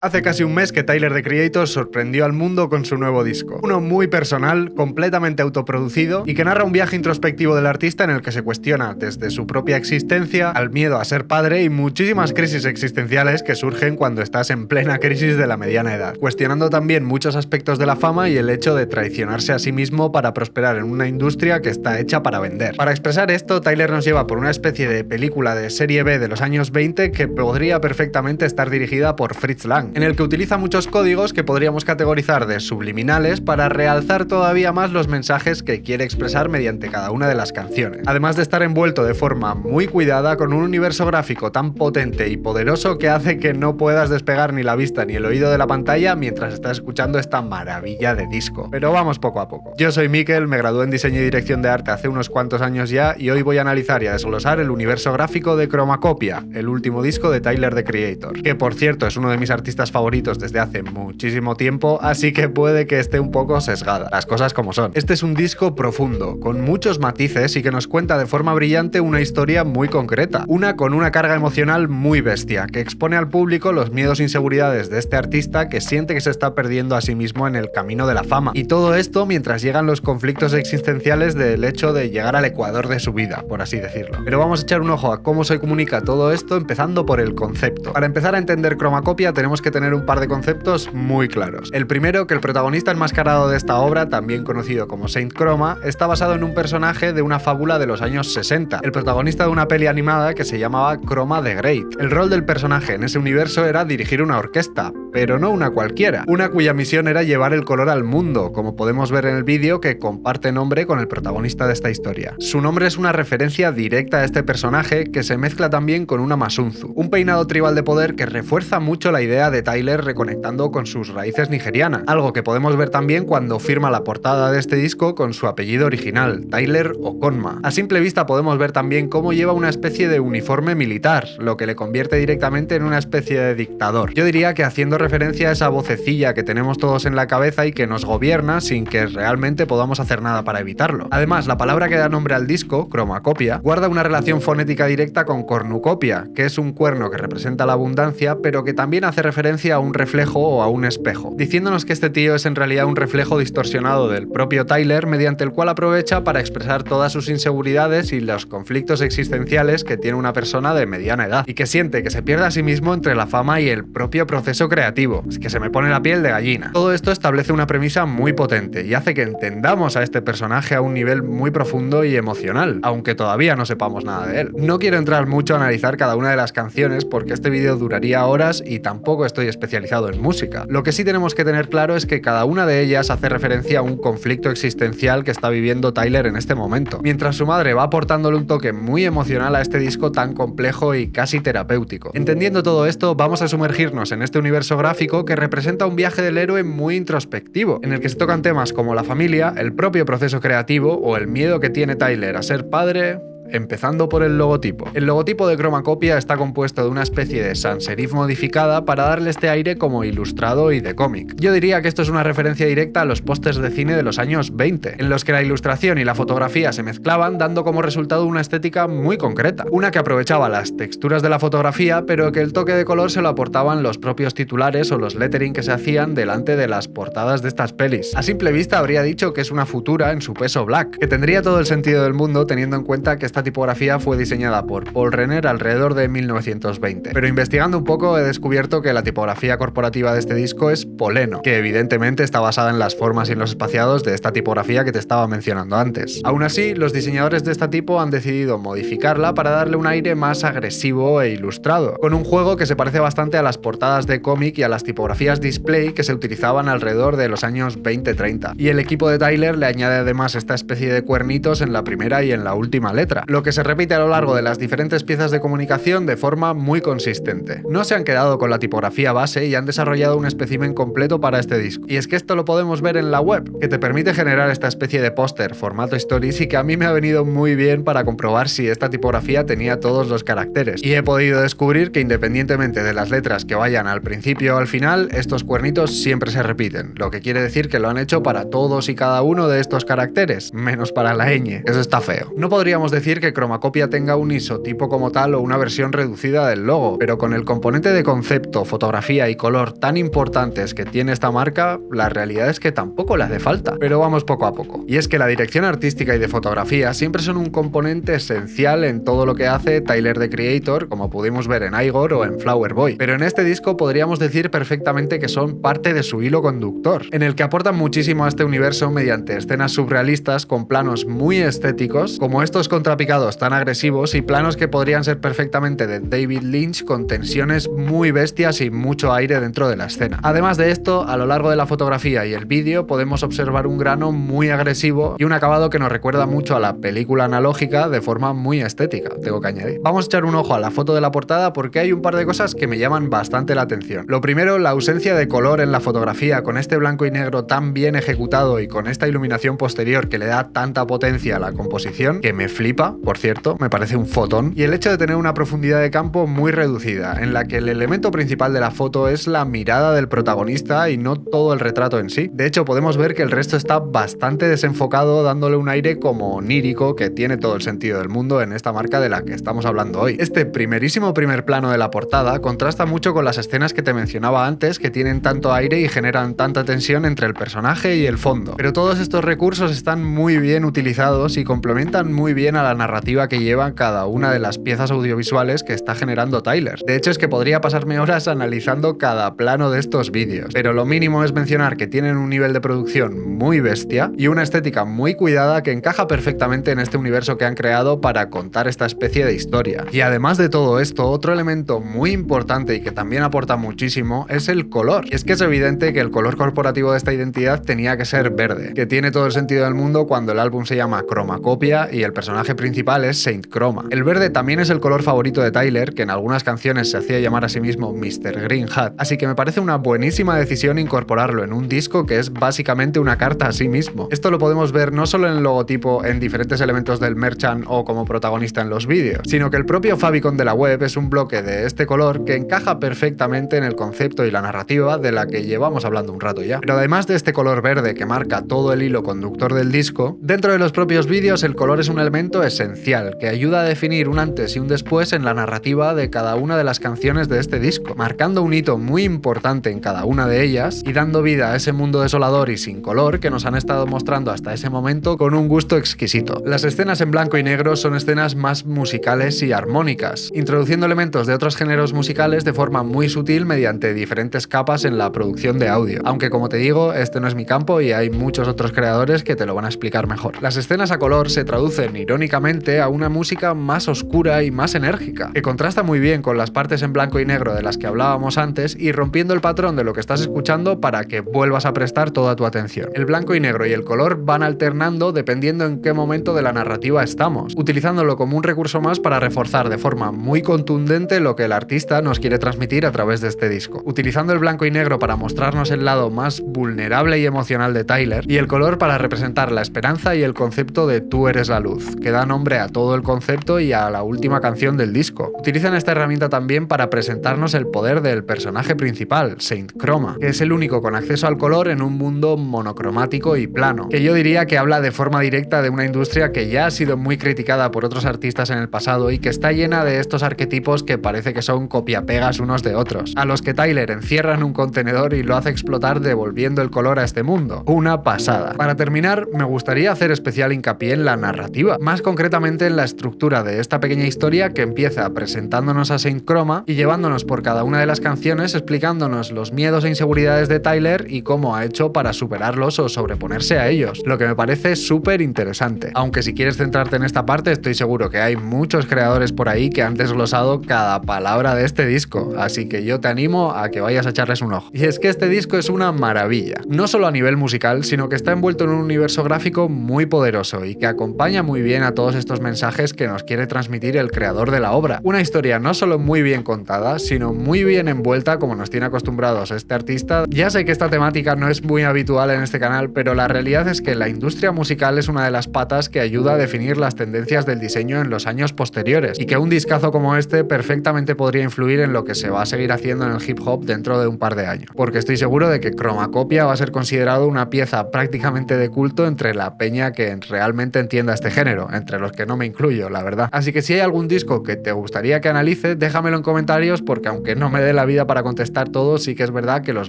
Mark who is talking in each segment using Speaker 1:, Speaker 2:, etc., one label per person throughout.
Speaker 1: Hace casi un mes que Tyler, The Creator, sorprendió al mundo con su nuevo disco. Uno muy personal, completamente autoproducido y que narra un viaje introspectivo del artista en el que se cuestiona desde su propia existencia al miedo a ser padre y muchísimas crisis existenciales que surgen cuando estás en plena crisis de la mediana edad. Cuestionando también muchos aspectos de la fama y el hecho de traicionarse a sí mismo para prosperar en una industria que está hecha para vender. Para expresar esto, Tyler nos lleva por una especie de película de serie B de los años 20 que podría perfectamente estar dirigida por Fritz Lang, en el que utiliza muchos códigos que podríamos categorizar de subliminales para realzar todavía más los mensajes que quiere expresar mediante cada una de las canciones. Además de estar envuelto de forma muy cuidada con un universo gráfico tan potente y poderoso que hace que no puedas despegar ni la vista ni el oído de la pantalla mientras estás escuchando esta maravilla de disco. Pero vamos poco a poco. Yo soy Mikel, me gradué en diseño y dirección de arte hace unos cuantos años ya y hoy voy a analizar y a desglosar el universo gráfico de Chromacopia, el último disco de Tyler, The Creator, que por cierto es uno de mis artistas favoritos desde hace muchísimo tiempo, así que puede que esté un poco sesgada, las cosas como son. Este es un disco profundo, con muchos matices y que nos cuenta de forma brillante una historia muy concreta, una con una carga emocional muy bestia, que expone al público los miedos e inseguridades de este artista que siente que se está perdiendo a sí mismo en el camino de la fama. Y todo esto mientras llegan los conflictos existenciales del hecho de llegar al ecuador de su vida, por así decirlo. Pero vamos a echar un ojo a cómo se comunica todo esto, empezando por el concepto. Para empezar a entender Chromacopia tenemos que tener un par de conceptos muy claros. El primero, que el protagonista enmascarado de esta obra, también conocido como Saint Chroma, está basado en un personaje de una fábula de los años 60, el protagonista de una peli animada que se llamaba Chroma the Great. El rol del personaje en ese universo era dirigir una orquesta, pero no una cualquiera, una cuya misión era llevar el color al mundo, como podemos ver en el vídeo que comparte nombre con el protagonista de esta historia. Su nombre es una referencia directa a este personaje que se mezcla también con una Masunzu, un peinado tribal de poder que refuerza mucho la idea de Tyler reconectando con sus raíces nigerianas, algo que podemos ver también cuando firma la portada de este disco con su apellido original, Tyler Okonma. A simple vista podemos ver también cómo lleva una especie de uniforme militar, lo que le convierte directamente en una especie de dictador. Yo diría que haciendo referencia a esa vocecilla que tenemos todos en la cabeza y que nos gobierna sin que realmente podamos hacer nada para evitarlo. Además, la palabra que da nombre al disco, Chromacopia, guarda una relación fonética directa con cornucopia, que es un cuerno que representa la abundancia, pero que también hace referencia a un reflejo o a un espejo, diciéndonos que este tío es en realidad un reflejo distorsionado del propio Tyler, mediante el cual aprovecha para expresar todas sus inseguridades y los conflictos existenciales que tiene una persona de mediana edad, y que siente que se pierde a sí mismo entre la fama y el propio proceso creativo. Es que se me pone la piel de gallina. Todo esto establece una premisa muy potente y hace que entendamos a este personaje a un nivel muy profundo y emocional, aunque todavía no sepamos nada de él. No quiero entrar mucho a analizar cada una de las canciones porque este vídeo duraría horas y tampoco estoy especializado en música. Lo que sí tenemos que tener claro es que cada una de ellas hace referencia a un conflicto existencial que está viviendo Tyler en este momento, mientras su madre va aportándole un toque muy emocional a este disco tan complejo y casi terapéutico. Entendiendo todo esto, vamos a sumergirnos en este universo gráfico que representa un viaje del héroe muy introspectivo, en el que se tocan temas como la familia, el propio proceso creativo o el miedo que tiene Tyler a ser padre, empezando por el logotipo. El logotipo de Chromacopia está compuesto de una especie de sans serif modificada para darle este aire como ilustrado y de cómic. Yo diría que esto es una referencia directa a los pósters de cine de los años 20, en los que la ilustración y la fotografía se mezclaban, dando como resultado una estética muy concreta, una que aprovechaba las texturas de la fotografía, pero que el toque de color se lo aportaban los propios titulares o los lettering que se hacían delante de las portadas de estas pelis. A simple vista habría dicho que es una futura en su peso black, que tendría todo el sentido del mundo teniendo en cuenta que esta tipografía fue diseñada por Paul Renner alrededor de 1920. Pero investigando un poco he descubierto que la tipografía corporativa de este disco es Poleno, que evidentemente está basada en las formas y en los espaciados de esta tipografía que te estaba mencionando antes. Aún así, los diseñadores de este tipo han decidido modificarla para darle un aire más agresivo e ilustrado, con un juego que se parece bastante a las portadas de cómic y a las tipografías display que se utilizaban alrededor de los años 20-30. Y el equipo de Tyler le añade además esta especie de cuernitos en la primera y en la última letra, lo que se repite a lo largo de las diferentes piezas de comunicación de forma muy consistente. No se han quedado con la tipografía base y han desarrollado un espécimen completo para este disco. Y es que esto lo podemos ver en la web, que te permite generar esta especie de póster formato stories y que a mí me ha venido muy bien para comprobar si esta tipografía tenía todos los caracteres. Y he podido descubrir que independientemente de las letras que vayan al principio o al final, estos cuernitos siempre se repiten, lo que quiere decir que lo han hecho para todos y cada uno de estos caracteres, menos para la ñ. Eso está feo. No podríamos decir decir que Chromacopia tenga un isotipo como tal o una versión reducida del logo, pero con el componente de concepto, fotografía y color tan importantes que tiene esta marca, la realidad es que tampoco le hace falta. Pero vamos poco a poco. Y es que la dirección artística y de fotografía siempre son un componente esencial en todo lo que hace Tyler, the Creator, como pudimos ver en Igor o en Flower Boy. Pero en este disco podríamos decir perfectamente que son parte de su hilo conductor, en el que aportan muchísimo a este universo mediante escenas surrealistas con planos muy estéticos, como estos contrapicados tan agresivos y planos que podrían ser perfectamente de David Lynch con tensiones muy bestias y mucho aire dentro de la escena. Además de esto, a lo largo de la fotografía y el vídeo podemos observar un grano muy agresivo y un acabado que nos recuerda mucho a la película analógica de forma muy estética, tengo que añadir. Vamos a echar un ojo a la foto de la portada porque hay un par de cosas que me llaman bastante la atención. Lo primero, la ausencia de color en la fotografía, con este blanco y negro tan bien ejecutado y con esta iluminación posterior que le da tanta potencia a la composición, que me flipa, por cierto, me parece un fotón, y el hecho de tener una profundidad de campo muy reducida, en la que el elemento principal de la foto es la mirada del protagonista y no todo el retrato en sí. De hecho, podemos ver que el resto está bastante desenfocado, dándole un aire como onírico que tiene todo el sentido del mundo en esta marca de la que estamos hablando hoy. Este primerísimo primer plano de la portada contrasta mucho con las escenas que te mencionaba antes, que tienen tanto aire y generan tanta tensión entre el personaje y el fondo. Pero todos estos recursos están muy bien utilizados y complementan muy bien a la narrativa que lleva cada una de las piezas audiovisuales que está generando Tyler. De hecho, es que podría pasarme horas analizando cada plano de estos vídeos, pero lo mínimo es mencionar que tienen un nivel de producción muy bestia y una estética muy cuidada que encaja perfectamente en este universo que han creado para contar esta especie de historia. Y además de todo esto, otro elemento muy importante y que también aporta muchísimo es el color. Y es que es evidente que el color corporativo de esta identidad tenía que ser verde, que tiene todo el sentido del mundo cuando el álbum se llama Chromacopia y el personaje principal es Saint Chroma. El verde también es el color favorito de Tyler, que en algunas canciones se hacía llamar a sí mismo Mr. Green Hat, así que me parece una buenísima decisión incorporarlo en un disco que es básicamente una carta a sí mismo. Esto lo podemos ver no solo en el logotipo, en diferentes elementos del merchant o como protagonista en los vídeos, sino que el propio favicon de la web es un bloque de este color que encaja perfectamente en el concepto y la narrativa de la que llevamos hablando un rato ya. Pero además de este color verde que marca todo el hilo conductor del disco, dentro de los propios vídeos el color es un elemento esencial que ayuda a definir un antes y un después en la narrativa de cada una de las canciones de este disco, marcando un hito muy importante en cada una de ellas y dando vida a ese mundo desolador y sin color que nos han estado mostrando hasta ese momento con un gusto exquisito. Las escenas en blanco y negro son escenas más musicales y armónicas, introduciendo elementos de otros géneros musicales de forma muy sutil mediante diferentes capas en la producción de audio. Aunque como te digo, este no es mi campo y hay muchos otros creadores que te lo van a explicar mejor. Las escenas a color se traducen irónicamente a una música más oscura y más enérgica, que contrasta muy bien con las partes en blanco y negro de las que hablábamos antes y rompiendo el patrón de lo que estás escuchando para que vuelvas a prestar toda tu atención. El blanco y negro y el color van alternando dependiendo en qué momento de la narrativa estamos, utilizándolo como un recurso más para reforzar de forma muy contundente lo que el artista nos quiere transmitir a través de este disco, utilizando el blanco y negro para mostrarnos el lado más vulnerable y emocional de Tyler y el color para representar la esperanza y el concepto de Tú eres la luz, que da nombre a todo el concepto y a la última canción del disco. Utilizan esta herramienta también para presentarnos el poder del personaje principal, Saint Chroma, que es el único con acceso al color en un mundo monocromático y plano, que yo diría que habla de forma directa de una industria que ya ha sido muy criticada por otros artistas en el pasado y que está llena de estos arquetipos que parece que son copiapegas unos de otros, a los que Tyler encierra en un contenedor y lo hace explotar devolviendo el color a este mundo. Una pasada. Para terminar, me gustaría hacer especial hincapié en la narrativa, más concretamente en la estructura de esta pequeña historia que empieza presentándonos a Saint Chroma y llevándonos por cada una de las canciones explicándonos los miedos e inseguridades de Tyler y cómo ha hecho para superarlos o sobreponerse a ellos, lo que me parece súper interesante. Aunque si quieres centrarte en esta parte, estoy seguro que hay muchos creadores por ahí que han desglosado cada palabra de este disco, así que yo te animo a que vayas a echarles un ojo. Y es que este disco es una maravilla, no solo a nivel musical, sino que está envuelto en un universo gráfico muy poderoso y que acompaña muy bien a todos estos mensajes que nos quiere transmitir el creador de la obra. Una historia no solo muy bien contada, sino muy bien envuelta como nos tiene acostumbrados este artista. Ya sé que esta temática no es muy habitual en este canal, pero la realidad es que la industria musical es una de las patas que ayuda a definir las tendencias del diseño en los años posteriores, y que un discazo como este perfectamente podría influir en lo que se va a seguir haciendo en el hip hop dentro de un par de años, porque estoy seguro de que Chromacopia va a ser considerado una pieza prácticamente de culto entre la peña que realmente entienda este género, entre los que no me incluyo, la verdad. Así que si hay algún disco que te gustaría que analice, déjamelo en comentarios, porque aunque no me dé la vida para contestar todos, sí que es verdad que los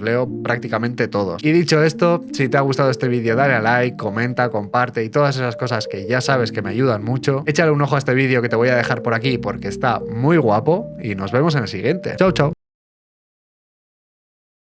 Speaker 1: leo prácticamente todos. Y dicho esto, si te ha gustado este vídeo, dale a like, comenta, comparte y todas esas cosas que ya sabes que me ayudan mucho. Échale un ojo a este vídeo que te voy a dejar por aquí porque está muy guapo y nos vemos en el siguiente. Chao, chao.